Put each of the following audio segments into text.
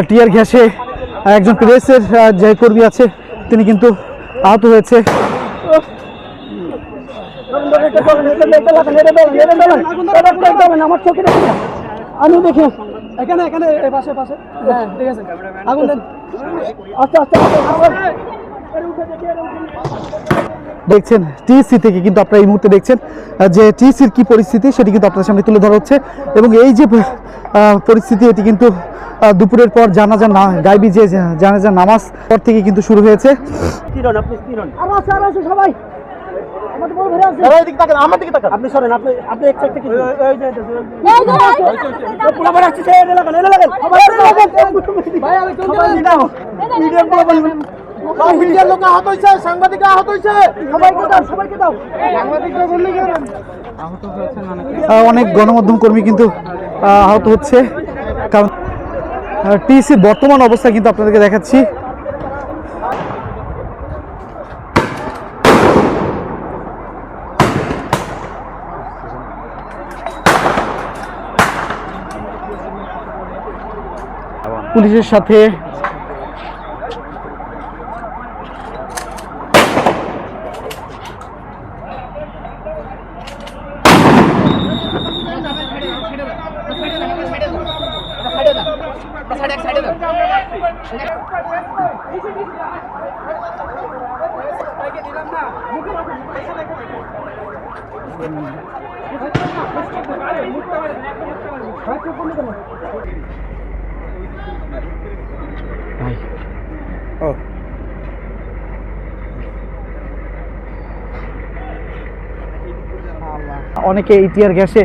টিয়ার গ্যাসে একজন প্রেসের যে কর্মী আছে তিনি কিন্তু আহত হয়েছে। আমি দেখি এখানে এখানে পাশে পাশে ঠিক আছে আগুন দেন আস্তে আস্তে দেখছেন টিসি থেকে কিন্তু আপনারা এই মুহূর্তে দেখছেন যে টিসির কি পরিস্থিতি সেটি কিন্তু আপনার সামনে তুলে ধরা হচ্ছে এবং এই যে পরিস্থিতি এটি কিন্তু দুপুরের পর জানাজার গায়বী যে জানাজার নামাজ পর থেকে কিন্তু শুরু হয়েছে। সবাই আপনি সরেন আপনি আপনি এক সাইড থেকে সাংবাদিক আহত হয়েছে সবাইকে দাও অনেক গণমাধ্যম কর্মী কিন্তু আহত হচ্ছে, কারণ টিসির বর্তমান অবস্থা কিন্তু আপনাদেরকে দেখাচ্ছি। পুলিশের সাথে অনেকে এই টিয়ার গ্যাসে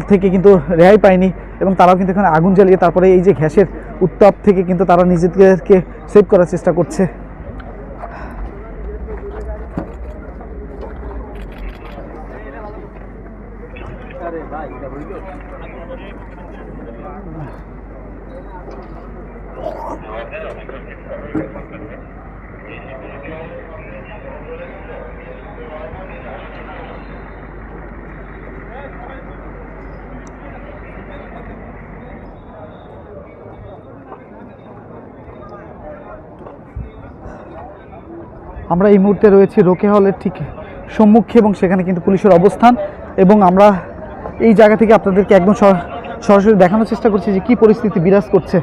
থেকে কিন্তু রেহাই পায়নি এবং তারাও কিন্তু এখানে আগুন জ্বালিয়ে তারপরে এই যে গ্যাসের উত্তাপ থেকে কিন্তু তারা নিজেদেরকে সেভ করার চেষ্টা করছে। আমরা এই মুহূর্তে রয়েছি রোকেয়া হলের ঠিক সম্মুখে এবং সেখানে কিন্তু পুলিশের অবস্থান এবং আমরা এই জায়গা থেকে আপনাদেরকে একদম সরাসরি দেখানোর চেষ্টা করছি যে কী পরিস্থিতি বিরাজ করছে।